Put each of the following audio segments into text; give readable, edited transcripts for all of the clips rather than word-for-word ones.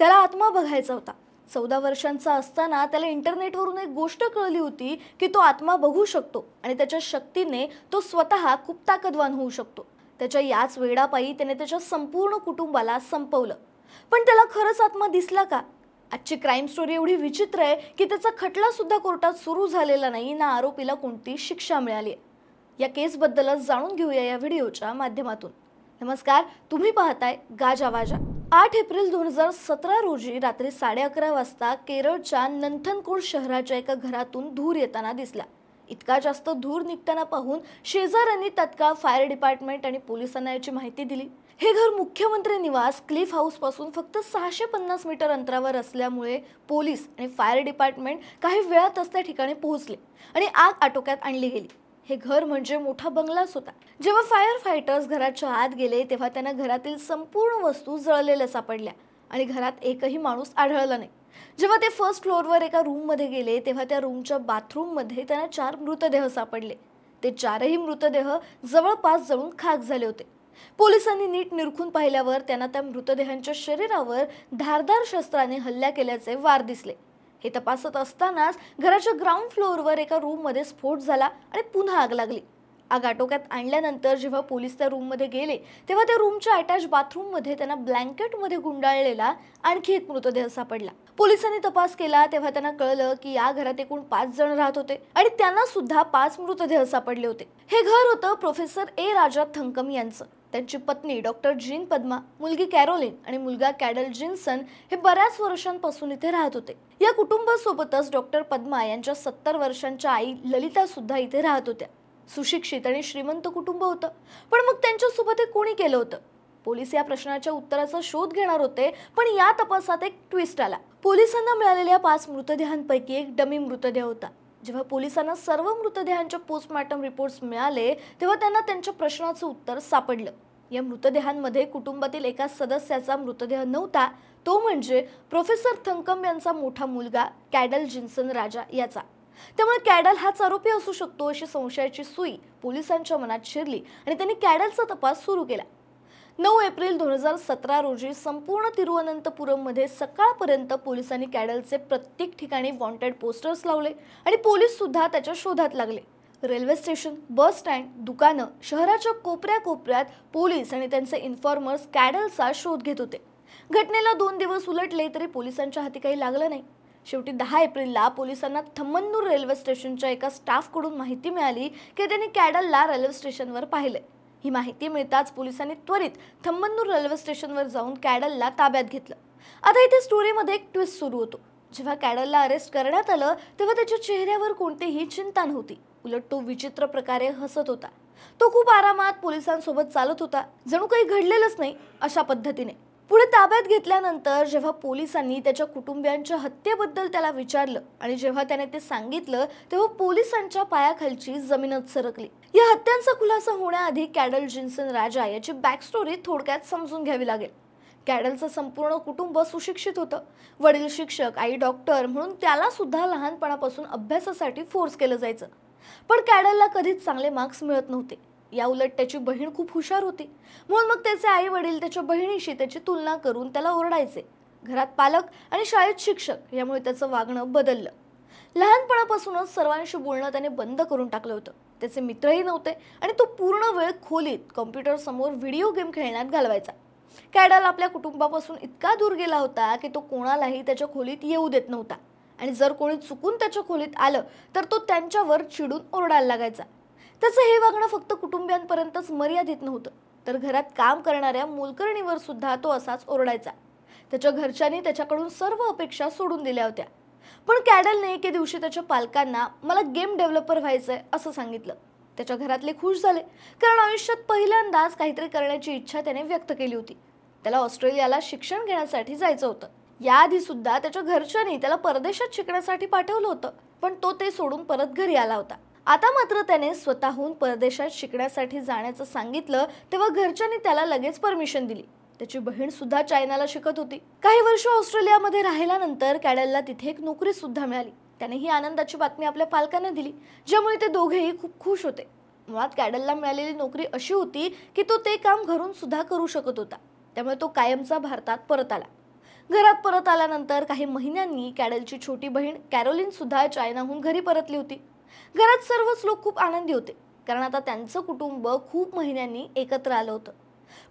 त्याला आत्मा बघायचा होता। 14 वर्षांचा असताना त्याला इंटरनेटवरून एक गोष्ट कळली होती की तो आत्मा बघू शकतो आणि त्याच्या शक्तीने तो स्वतः खूप ताकदवान होऊ शकतो। त्याच्या याच वेडापायी त्याने त्याच्या संपूर्ण कुटुंबाला संपवलं। पण त्याला खरंच आत्मा दिसला का? आजची क्राईम स्टोरी एवढी विचित्र आहे की त्याचा खटला सुद्धा कोर्टात सुरू झालेला नाही ना आरोपीला कोणती शिक्षा मिळाली। या केसबद्दलच जाणून घेऊया या व्हिडिओच्या माध्यमातून। नमस्कार, तुम्ही पाहताय गाजावाजा। 8 एप्रिल 2017 रोजी रात्री 11:30 वाजता केरळच्या नंथनकोड शहराच्या एका घरातून धूर येताना दिसला। इतका जास्त धूर निघताना पाहून शेजाऱ्यांनी तत्काळ फायर डिपार्टमेंट आणि पोलिसांना याची माहिती दिली। हे घर मुख्यमंत्री निवास क्लिफ हाऊस पासून फक्त 650 मीटर अंतरावर असल्यामुळे पोलीस आणि फायर डिपार्टमेंट काही वेळातच त्या ठिकाणी पोहोचले आणि आग आटोक्यात आणली गेली। हे घर म्हणजे मोठा बंगलाच होता। जेव्हा फायर फायटर्स घराच्या आत गेले तेव्हा त्यांना घरातील संपूर्ण वस्तू जळलेल्या सापडल्या आणि घरात एकही माणूस आढळला नाही। जेव्हा ते फर्स्ट फ्लोअरवर एका रूम मध्ये गेले तेव्हा त्या रूमच्या बाथरूम मध्ये त्यांना 4 मृतदेह सापडले। ते 4ही मृतदेह जवळपास जळून खाक झाले होते। पोलिसांनी नीट निरखून पाहिल्यावर त्यांना त्या मृतदेहांच्या शरीरावर धारदार शस्त्राने हल्ला केल्याचे वार दिसले। हे तपासत असतानाच घराच्या ग्राउंड फ्लोअरवर एका रूममध्ये स्फोट झाला आणि पुन्हा आग लागली। आग आटोक्यात आणल्यानंतर जेव्हा पोलीस त्या रूममध्ये गेले तेव्हा त्या रूमच्या अटॅच बाथरूममध्ये त्यांना ब्लँकेटमध्ये गुंडाळलेला आणखी एक मृतदेह सापडला। पोलिसांनी तपास केला तेव्हा त्यांना कळलं की या घरात एकूण 5 जण राहत होते आणि त्यांना सुद्धा 5 मृतदेह सापडले होते। हे घर होतं प्रोफेसर ए राजा थंकम यांचं। त्यांची पत्नी डॉक्टर जीन पद्मा, मुलगी कॅरोलिन आणि मुलगा कॅडल जिन्सन हे बऱ्याच वर्षांपासून इथे राहत होते। या कुटुंबासोबतच डॉक्टर पद्मा यांच्या 70 वर्षांच्या आई ललिता सुद्धा इथे राहत होत्या। सुशिक्षित आणि श्रीमंत कुटुंब होतं, पण मग त्यांच्यासोबत हे कोणी केलं होतं? पोलीस या प्रश्नाच्या उत्तराचा शोध घेणार होते, पण या तपासात एक ट्विस्ट आला। पोलिसांना मिळालेल्या 5 मृतदेहांपैकी एक डमी मृतदेह होता। जेव्हा पोलिसांना सर्व मृतदेहांचे पोस्टमॉर्टम रिपोर्ट्स मिळाले तेव्हा त्यांना त्यांच्या प्रश्नाचं उत्तर सापडलं। या मृतदेहांमध्ये कुटुंबातील एका सदस्याचा मृतदेह नव्हता, तो म्हणजे प्रोफेसर थंकम यांचा मोठा मुलगा कॅडल जिन्सन राजा याचा। त्यामुळे कॅडल हाच आरोपी असू शकतो अशी संशयाची सुई पोलिसांच्या मनात शिरली आणि त्यांनी कॅडलचा तपास सुरू केला। 9 एप्रिल 2017 रोजी संपूर्ण तिरुवनंतपुरममध्ये सकाळपर्यंत पोलिसांनी कॅडलचे प्रत्येक ठिकाणी वॉन्टेड पोस्टर्स लावले आणि पोलीस सुद्धा त्याच्या शोधात लागले। रेल्वे स्टेशन, बस स्टँड, दुकानं, शहराच्या कोपऱ्यात पोलीस आणि त्यांचे इन्फॉर्मर्स कॅडलचा शोध घेत होते। घटनेला 2 दिवस उलटले तरी पोलिसांच्या हाती काही लागलं नाही। शेवटी 10 एप्रिलला पोलिसांना थम्मन्नूर रेल्वे स्टेशनच्या एका स्टाफकडून माहिती मिळाली की त्यांनी कॅडलला रेल्वे स्टेशनवर पाहिले। ही माहिती मिळताच पोलिसांनी त्वरित थम्मन्नूर रेल्वे स्टेशनवर जाऊन कॅडलला ताब्यात घेतलं। आता इथे स्टोरीमध्ये एक ट्विस्ट सुरू होतो। जेव्हा कॅडलला अरेस्ट करण्यात आलं तेव्हा त्याच्या चेहऱ्यावर कोणतीही चिंता नव्हती, उलट तो विचित्र प्रकारे हसत होता। तो खूप आरामात पोलिसांसोबत चालत होता, जणू काही घडलेलंच नाही अशा पद्धतीने। पुढे ताब्यात घेतल्यानंतर जेव्हा पोलिसांनी त्याच्या कुटुंबियांच्या हत्येबद्दल त्याला विचारलं आणि जेव्हा त्याने ते सांगितलं तेव्हा पोलिसांच्या पायाखालची जमीनच सरकली। या हत्यांचा खुलासा होण्याआधी कॅडल जिन्सन राजा याची बॅक स्टोरी थोडक्यात समजून घ्यावी लागेल। कॅडलचं संपूर्ण कुटुंब सुशिक्षित होतं। वडील शिक्षक, आई डॉक्टर, म्हणून त्याला सुद्धा लहानपणापासून अभ्यासासाठी फोर्स केलं जायचं। पण कॅडलला कधीच चांगले मार्क्स मिळत नव्हते। या उलट त्याची बहीण खूप हुशार होती, म्हणून मग त्याचे आई वडील त्याच्या बहिणीशी त्याची तुलना करून त्याला ओरडायचे। घरात पालक आणि शाळेत शिक्षक यामुळे त्याचं वागणं बदललं। लहानपणापासूनच सर्वांशी बोलणं त्याने बंद करून टाकलं होतं। त्याचे मित्रही नव्हते आणि तो पूर्ण वेळ खोलीत कॉम्प्युटर समोर व्हिडिओ गेम खेळण्यात घालवायचा। कॅडल आपल्या कुटुंबापासून इतका दूर गेला होता की तो कोणालाही त्याच्या खोलीत येऊ देत नव्हता आणि जर कोणी चुकून त्याच्या खोलीत आलं तर तो त्यांच्यावर चिडून ओरडायला लागायचा। त्याचं हे वागणं फक्त कुटुंबियांपर्यंतच मर्यादित नव्हतं, तर घरात काम करणाऱ्या मोलकरणीवर सुद्धा तो असाच ओरडायचा। त्याच्या घरच्यांनी त्याच्याकडून सर्व अपेक्षा सोडून दिल्या होत्या। पण कॅडलने एके दिवशी त्याच्या पालकांना मला गेम डेव्हलपर व्हायचंय असं सांगितलं। त्याच्या घरातले खुश झाले, कारण आयुष्यात पहिल्यांदाच काहीतरी करण्याची इच्छा त्याने व्यक्त केली होती। त्याला ऑस्ट्रेलियाला शिक्षण घेण्यासाठी जायचं होतं। याआधी सुद्धा त्याच्या घरच्यांनी त्याला परदेशात शिकण्यासाठी पाठवलं होतं, पण तो ते सोडून परत घरी आला होता। आता मात्र त्याने स्वतःहून परदेशात शिकण्यासाठी जाण्याचं सांगितलं तेव्हा घरच्यांनी त्याला लगेच परमिशन दिली। त्याची बहीण सुद्धा चायनाला शिकत होती। काही वर्ष ऑस्ट्रेलियामध्ये राहिल्यानंतर कॅडलला तिथे एक नोकरी सुद्धा मिळाली। त्याने ही आनंदाची बातमी आपल्या पालकांना दिली, ज्यामुळे ते दोघेही खूप खुश होते। मुळात कॅडलला मिळालेली नोकरी अशी होती की तो ते काम घरून सुद्धा करू शकत होता, त्यामुळे तो कायमचा भारतात परत आला। घरात परत आल्यानंतर काही महिन्यांनी कॅडलची छोटी बहीण कॅरोलिन सुद्धा चायनाहून घरी परतली होती. घरात सर्वच लोक खूप आनंदी होते, कारण आता त्यांचं कुटुंब खूप महिन्यांनी एकत्र आलं होतं.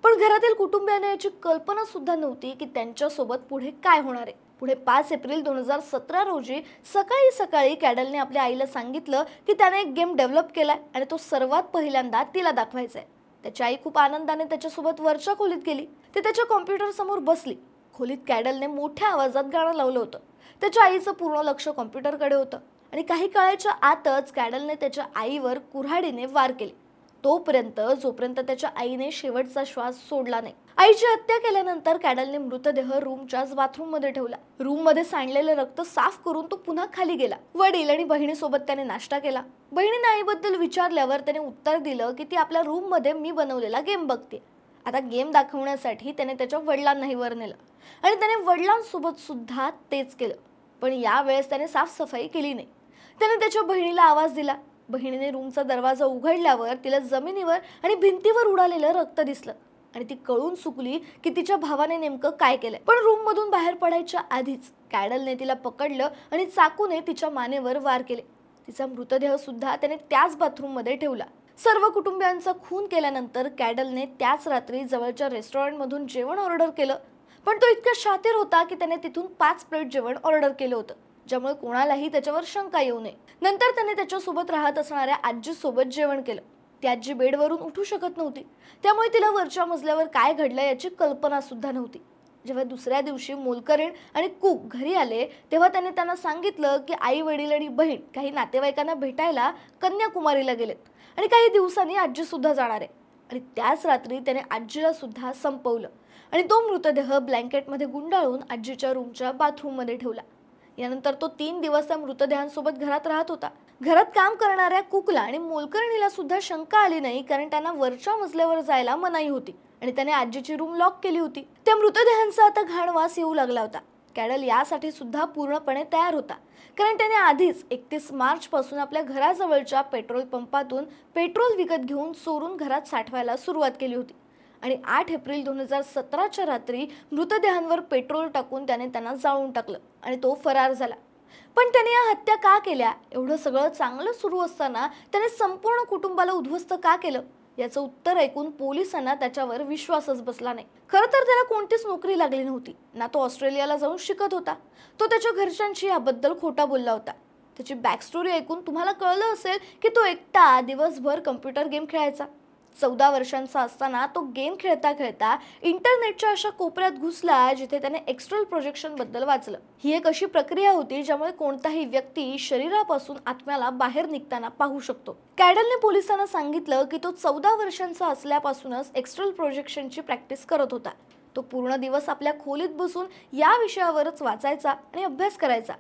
पण घरातील कुटुंबियांना याची कल्पना सुद्धा नव्हती की त्यांच्यासोबत पुढे काय होणार आहे. पुढे 5 एप्रिल 2017 रोजी सकाळी सकाळी कॅडलने आपल्या आईला सांगितलं की त्याने एक गेम डेव्हलप केलाय आणि तो सर्वात पहिल्यांदा तिला दाखवायचा आहे. त्याची आई खूप आनंदाने त्याच्यासोबत वरच्या खोलीत गेली. ते त्याच्या कॉम्प्युटर समोर बसली. खोलीत कॅडलने मोठ्या आवाजात गाणं लावलं होतं. त्याच्या आईचं पूर्ण लक्ष कॉम्प्युटरकडे होतं आणि काही काळाच्या आतच कॅडलने त्याच्या आईवर कुऱ्हाडीने वार केले. जोपर्यंत त्याच्या आईने शेवटचा श्वास सोडला नाही. आईची हत्या केल्यानंतर कॅडलने मृतदेह रूमच्याच बाथरूममध्ये ठेवला. रूममध्ये सांडलेलं रक्त साफ करून तो पुन्हा खाली गेला. वडील आणि बहिणीसोबत त्याने नाश्ता केला. बहिणीने आईबद्दल विचारल्यावर त्याने उत्तर दिलं की ती आपल्या रूममध्ये मी बनवलेला गेम बघते. आता गेम दाखवण्यासाठी त्याने त्याच्या वडिलांनाही वर नेलं आणि त्याने वडिलांसोबत सुद्धा तेच केलं. पण यावेळेस त्याने साफसफाई केली नाही. त्याने त्याच्या बहिणीला आवाज दिला. बहिणीने रूमचा दरवाजा उघडल्यावर तिला जमिनीवर आणि भिंतीवर उडालेलं रक्त दिसलं आणि ती कळून चुकली की तिच्या भावाने नेमकं काय केलंय. पण रूममधून बाहेर पडायच्या आधीच कॅडलने तिला पकडलं आणि चाकूने तिच्या मानेवर वार केले. तिचा मृतदेह सुद्धा त्याने त्याच बाथरूममध्ये ठेवला. सर्व कुटुंबियांचा खून केल्यानंतर कॅडलने त्याच रात्री जवळच्या रेस्टॉरंटमधून जेवण ऑर्डर केलं. पण तो इतका शातीर होता की त्याने तिथून 5 प्लेट जेवण ऑर्डर केलं होतं, ज्यामुळे कोणालाही त्याच्यावर शंका येऊ नये. नंतर त्याने त्याच्यासोबत राहत असणाऱ्या आजीसोबत जेवण केलं. ती आजी बेडवरून उठू शकत नव्हती, त्यामुळे तिला वरच्या मजल्यावर काय घडलं याची कल्पना सुद्धा नव्हती. जेव्हा दुसऱ्या दिवशी मोलकरीण आणि कुक घरी आले तेव्हा त्याने त्यांना सांगितलं की आई वडील आणि बहीण काही नातेवाईकांना भेटायला कन्याकुमारीला गेलेत आणि काही दिवसांनी आजी सुद्धा जाणार आहे. आणि त्याच रात्री त्याने आजीला सुद्धा संपवलं आणि तो मृतदेह ब्लँकेटमध्ये गुंडाळून आजीच्या रूमच्या बाथरूममध्ये ठेवला. यानंतर तो 3 दिवस त्या मृतदेहांसोबत घरात राहत होता. घरात काम करणाऱ्या कुकला आणि मोलकरणीला सुद्धा शंका आली नाही, कारण त्यांना वरच्या मजल्यावर जायला मनाई होती आणि त्याने आजीची रूम लॉक केली होती. त्या मृतदेहांचा आता घाण वास येऊ लागला होता. कॅडल यासाठी सुद्धा पूर्णपणे तयार होता, कारण त्याने आधीच 31 मार्च पासून आपल्या घराजवळच्या पेट्रोल पंपातून पेट्रोल विकत घेऊन चोरून घरात साठवायला सुरुवात केली होती. आणि 8 एप्रिल 2017च्या रात्री मृतदेहांवर पेट्रोल टाकून त्याने त्यांना जाळून टाकलं आणि तो फरार झाला. पण त्याने या हत्या का केल्या? एवढं सगळं चांगलं सुरू असताना त्याने संपूर्ण कुटुंबाला उद्ध्वस्त का केलं? याचं उत्तर ऐकून पोलिसांना त्याच्यावर विश्वासच बसला नाही. खरं तर त्याला कोणतीच नोकरी लागली नव्हती ना. तो ऑस्ट्रेलियाला जाऊन शिकत होता. तो त्याच्या घरच्यांशी याबद्दल खोटा बोलला होता. त्याची बॅक स्टोरी ऐकून तुम्हाला कळलं असेल की तो एकटा दिवसभर कम्प्युटर गेम खेळायचा. 14 वर्षांचा असताना तो गेम खेळता खेळता इंटरनेटच्या अशा कोपऱ्यात घुसला जिथे त्याने एक्स्ट्रल प्रोजेक्शन बद्दल वाचलं. ही एक अशी प्रक्रिया होती ज्यामुळे कोणताही व्यक्ती शरीरापासून आत्म्याला बाहेर निघताना पाहू शकतो. कॅडलने पोलिसांना सांगितलं की तो 14 वर्षांचा असल्यापासूनच एक्स्ट्रल प्रोजेक्शनची प्रॅक्टिस करत होता. तो पूर्ण दिवस आपल्या खोलीत बसून या विषयावरच वाचायचा आणि अभ्यास करायचा.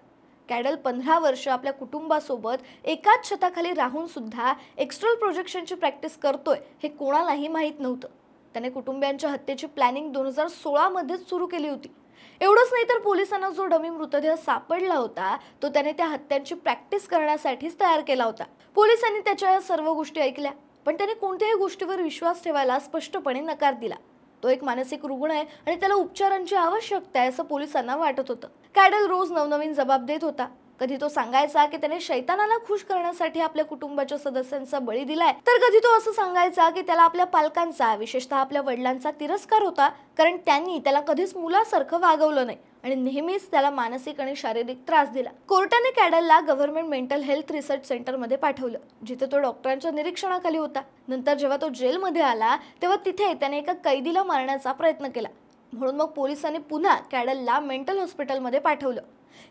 कॅडल 15 वर्ष आपल्या कुटुंबासोबत एकाच छताखाली राहून सुद्धा एक्स्ट्रल प्रोजेक्शनची प्रॅक्टिस करतोय हे कोणालाही माहीत नव्हतं. त्याने कुटुंबियांच्या हत्येची प्लॅनिंग 2016 मध्येच सुरू केली होती. एवढंच नाही तर पोलिसांना जो डमी मृतदेह सापडला होता तो त्याने त्या हत्यांची प्रॅक्टिस करण्यासाठीच तयार केला होता. पोलिसांनी त्याच्या या सर्व गोष्टी ऐकल्या, पण त्याने कोणत्याही गोष्टीवर विश्वास ठेवायला स्पष्टपणे नकार दिला. तो एक मानसिक रुग्ण आहे आणि त्याला उपचारांची आवश्यकता आहे असं पोलिसांना वाटत होतं. कॅडल रोज नवनवीन जबाब देत होता. कधी तो सांगायचा की त्याने शैतानाला खुश करण्यासाठी आपल्या कुटुंबाच्या सदस्यांचा बळी दिलाय, तर कधी तो असं सांगायचा की त्याला आपल्या पालकांचा, विशेषतः आपल्या वडिलांचा तिरस्कार होता, कारण त्यांनी त्याला कधीच मुलासारखं वागवलं नाही आणि नेहमीच त्याला मानसिक आणि शारीरिक त्रास दिला. कोर्टाने कॅडलला गव्हर्नमेंट मेंटल हेल्थ रिसर्च सेंटरमध्ये पाठवलं, जिथे तो डॉक्टरांच्या निरीक्षणाखाली होता. नंतर जेव्हा तो जेलमध्ये आला तेव्हा तिथे त्याने एका कैदीला मारण्याचा प्रयत्न केला. म्हणून मग पोलिसांनी पुन्हा कॅडलला मेंटल हॉस्पिटलमध्ये पाठवलं.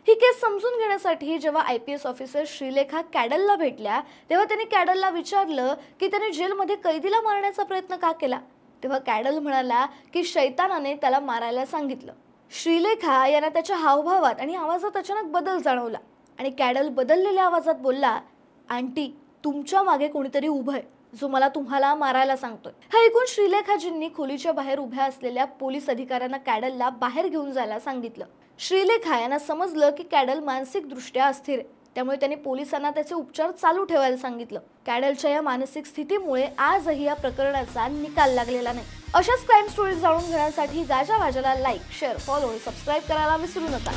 ही केस समजून घेण्यासाठी जेव्हा IPS ऑफिसर श्रीलेखा कॅडलला भेटल्या तेव्हा त्यांनी कॅडलला विचारलं की त्याने जेलमध्ये कैदीला मारण्याचा प्रयत्न का केला. तेव्हा कॅडल म्हणाला की शैतानाने त्याला मारायला सांगितलं. श्रीलेखा यांना त्याच्या हावभावात आणि आवाजात अचानक बदल जाणवला आणि कॅडल बदललेल्या आवाजात बोलला, आंटी, तुमच्या मागे कोणीतरी उभं आहे जो मला तुम्हाला मारायला सांगतोय. हे ऐकून श्रीलेखाजींनी खोलीच्या बाहेर उभ्या असलेल्या पोलीस अधिकाऱ्यांना कॅडलला बाहेर घेऊन जायला सांगितलं. श्रीलेखा यांना समजलं की कॅडल मानसिकदृष्ट्या अस्थिर आहे, त्यामुळे त्यांनी पोलिसांना त्याचे उपचार चालू ठेवायला सांगितलं. कॅडलच्या या मानसिक स्थितीमुळे आजही या प्रकरणाचा निकाल लागलेला नाही. अशाच क्राईम स्टोरीज जाणून घेण्यासाठी गाजा वाजाला लाईक, शेअर, फॉलो आणि सबस्क्राईब करायला विसरू नका.